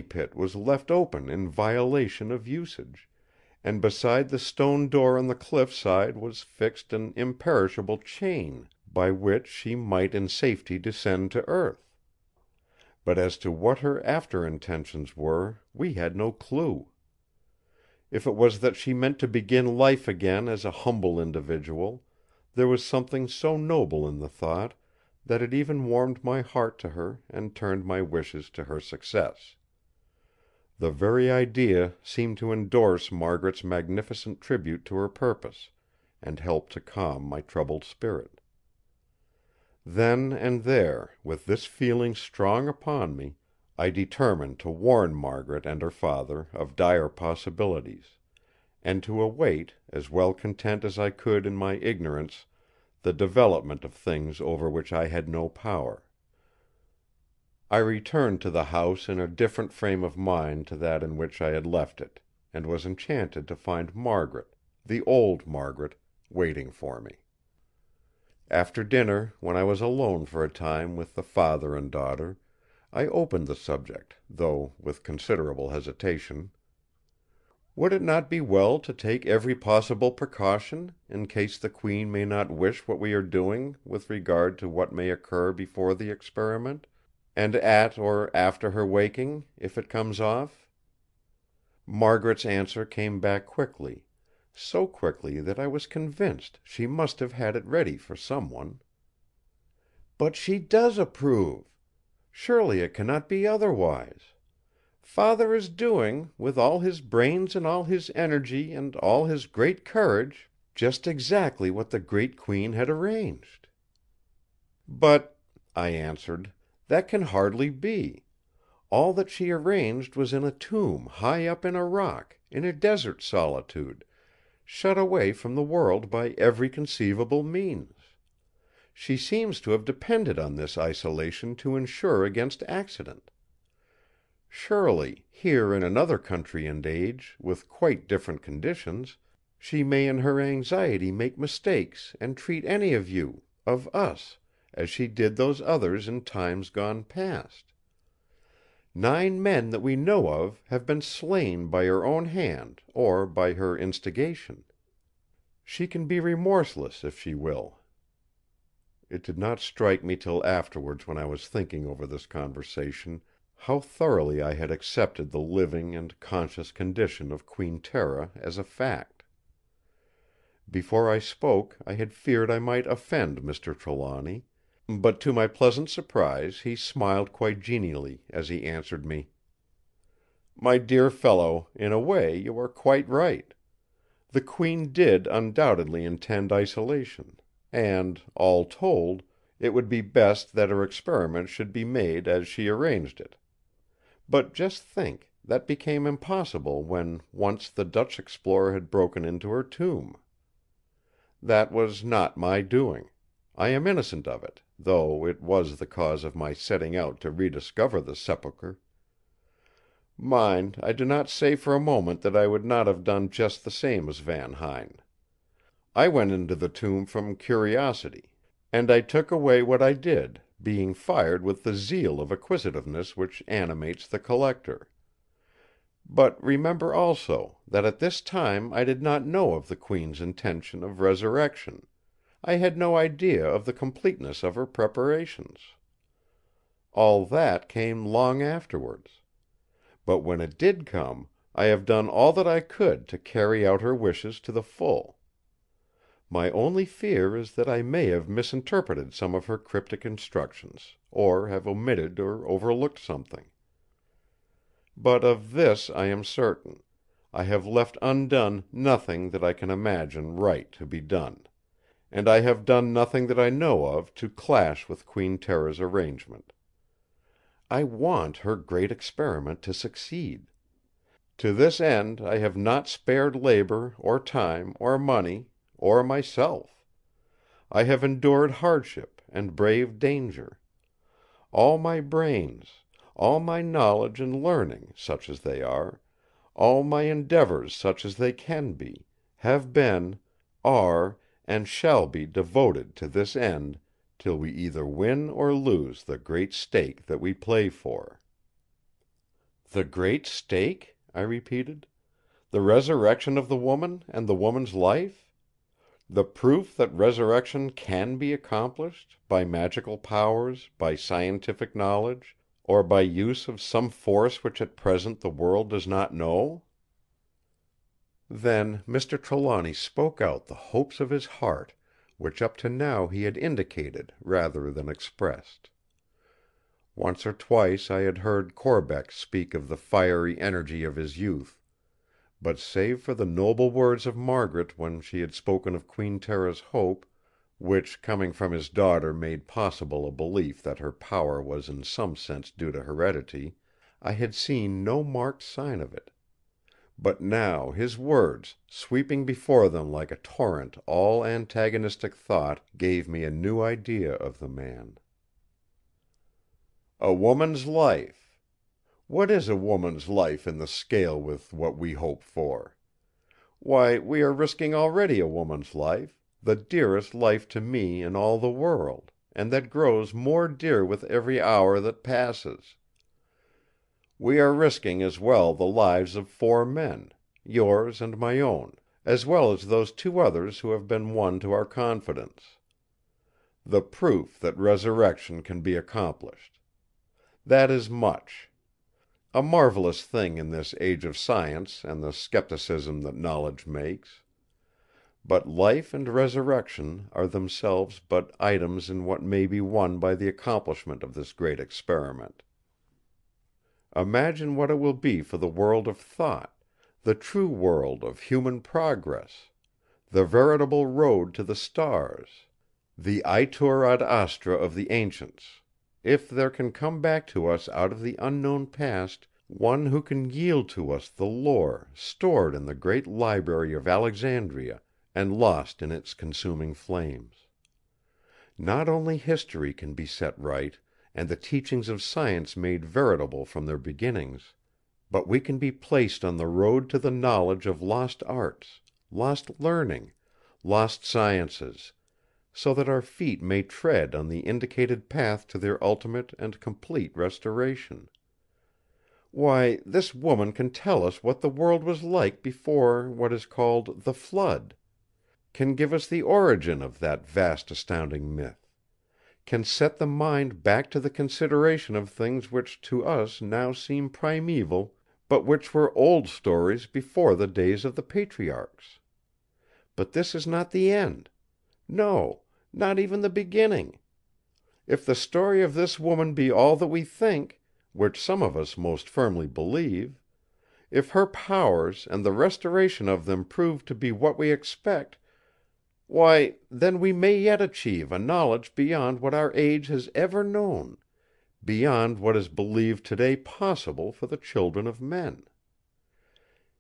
pit was left open in violation of usage, and beside the stone door on the cliff side was fixed an imperishable chain, by which she might in safety descend to earth. But as to what her after intentions were, we had no clue. If it was that she meant to begin life again as a humble individual, there was something so noble in the thought that it even warmed my heart to her and turned my wishes to her success. The very idea seemed to endorse Margaret's magnificent tribute to her purpose, and help to calm my troubled spirit. Then and there, with this feeling strong upon me, I determined to warn Margaret and her father of dire possibilities, and to await, as well content as I could in my ignorance, the development of things over which I had no power. I returned to the house in a different frame of mind to that in which I had left it, and was enchanted to find Margaret, the old Margaret, waiting for me. After dinner, when I was alone for a time with the father and daughter, I opened the subject, though with considerable hesitation. Would it not be well to take every possible precaution, in case the Queen may not wish what we are doing with regard to what may occur before the experiment, and at or after her waking, if it comes off? Margaret's answer came back quickly, so quickly that I was convinced she must have had it ready for someone. "But she does approve! Surely it cannot be otherwise. Father is doing, with all his brains and all his energy and all his great courage, just exactly what the great Queen had arranged." "But," I answered, "that can hardly be. All that she arranged was in a tomb high up in a rock, in a desert solitude, shut away from the world by every conceivable means. She seems to have depended on this isolation to insure against accident. Surely, here in another country and age, with quite different conditions, she may in her anxiety make mistakes and treat any of you, of us, as she did those others in times gone past. 9 men that we know of have been slain by her own hand or by her instigation. She can be remorseless if she will." It did not strike me till afterwards, when I was thinking over this conversation, how thoroughly I had accepted the living and conscious condition of Queen Tera as a fact. Before I spoke I had feared I might offend Mr. Trelawny; but to my pleasant surprise he smiled quite genially as he answered me: "My dear fellow, in a way you are quite right. The Queen did undoubtedly intend isolation; and, all told, it would be best that her experiment should be made as she arranged it. But just think, that became impossible when once the Dutch explorer had broken into her tomb. That was not my doing. I am innocent of it, though it was the cause of my setting out to rediscover the sepulchre. Mind, I do not say for a moment that I would not have done just the same as Van Huyn. I went into the tomb from curiosity, and I took away what I did, being fired with the zeal of acquisitiveness which animates the collector. But remember also that at this time I did not know of the Queen's intention of resurrection. I had no idea of the completeness of her preparations. All that came long afterwards. But when it did come, I have done all that I could to carry out her wishes to the full. My only fear is that I may have misinterpreted some of her cryptic instructions, or have omitted or overlooked something. But of this I am certain: I have left undone nothing that I can imagine right to be done; and I have done nothing that I know of to clash with Queen Tera's arrangement. I want her great experiment to succeed. To this end I have not spared labour or time or money, or myself. I have endured hardship and braved danger. All my brains, all my knowledge and learning, such as they are, all my endeavours such as they can be, have been, are, and shall be devoted to this end, till we either win or lose the great stake that we play for." "The great stake?" I repeated. "The resurrection of the woman and the woman's life? The proof that resurrection can be accomplished, by magical powers, by scientific knowledge, or by use of some force which at present the world does not know?" Then Mr. Trelawny spoke out the hopes of his heart, which up to now he had indicated rather than expressed. Once or twice I had heard Corbeck speak of the fiery energy of his youth; but save for the noble words of Margaret when she had spoken of Queen Tera's hope, which coming from his daughter made possible a belief that her power was in some sense due to heredity, I had seen no marked sign of it. But now his words, sweeping before them like a torrent all antagonistic thought, gave me a new idea of the man. A woman's life! What is a woman's life in the scale with what we hope for? Why, we are risking already a woman's life, the dearest life to me in all the world, and that grows more dear with every hour that passes. We are risking as well the lives of 4 men, yours and my own, as well as those 2 others who have been won to our confidence. The proof that resurrection can be accomplished. That is much. A marvelous thing in this age of science and the skepticism that knowledge makes. But life and resurrection are themselves but items in what may be won by the accomplishment of this great experiment. Imagine what it will be for the world of thought, the true world of human progress, the veritable road to the stars, the itur ad astra of the ancients, if there can come back to us out of the unknown past one who can yield to us the lore stored in the great library of Alexandria and lost in its consuming flames. Not only history can be set right, and the teachings of science made veritable from their beginnings, but we can be placed on the road to the knowledge of lost arts, lost learning, lost sciences, so that our feet may tread on the indicated path to their ultimate and complete restoration. Why, this woman can tell us what the world was like before what is called the Flood; can give us the origin of that vast astounding myth; can set the mind back to the consideration of things which to us now seem primeval, but which were old stories before the days of the patriarchs. But this is not the end. No, not even the beginning. If the story of this woman be all that we think, which some of us most firmly believe, if her powers and the restoration of them prove to be what we expect, why, then we may yet achieve a knowledge beyond what our age has ever known, beyond what is believed today possible for the children of men.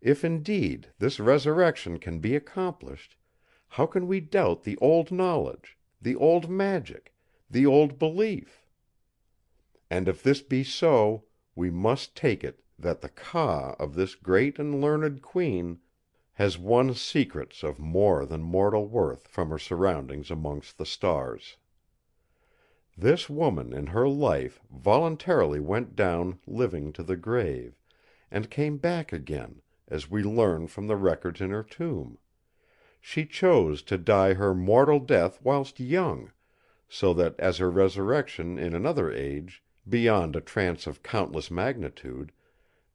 If indeed this resurrection can be accomplished, how can we doubt the old knowledge, the old magic, the old belief? And if this be so, we must take it that the Ka of this great and learned Queen has won secrets of more than mortal worth from her surroundings amongst the stars. This woman in her life voluntarily went down living to the grave, and came back again, as we learn from the records in her tomb. She chose to die her mortal death whilst young, so that as her resurrection in another age, beyond a trance of countless magnitude,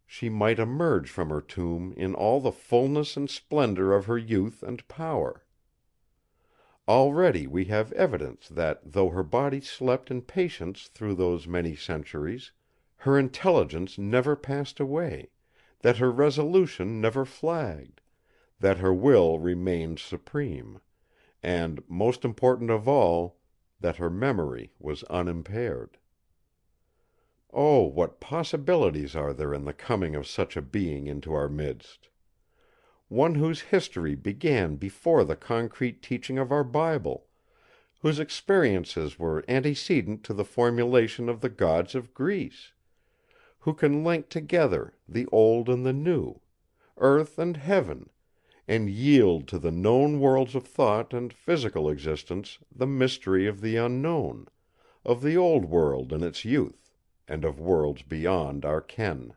she might emerge from her tomb in all the fullness and splendour of her youth and power. Already we have evidence that though her body slept in patience through those many centuries, her intelligence never passed away, that her resolution never flagged, that her will remained supreme, and, most important of all, that her memory was unimpaired. Oh, what possibilities are there in the coming of such a being into our midst! One whose history began before the concrete teaching of our Bible, whose experiences were antecedent to the formulation of the gods of Greece, who can link together the old and the new, earth and heaven, and yield to the known worlds of thought and physical existence the mystery of the unknown, of the old world in its youth, and of worlds beyond our ken.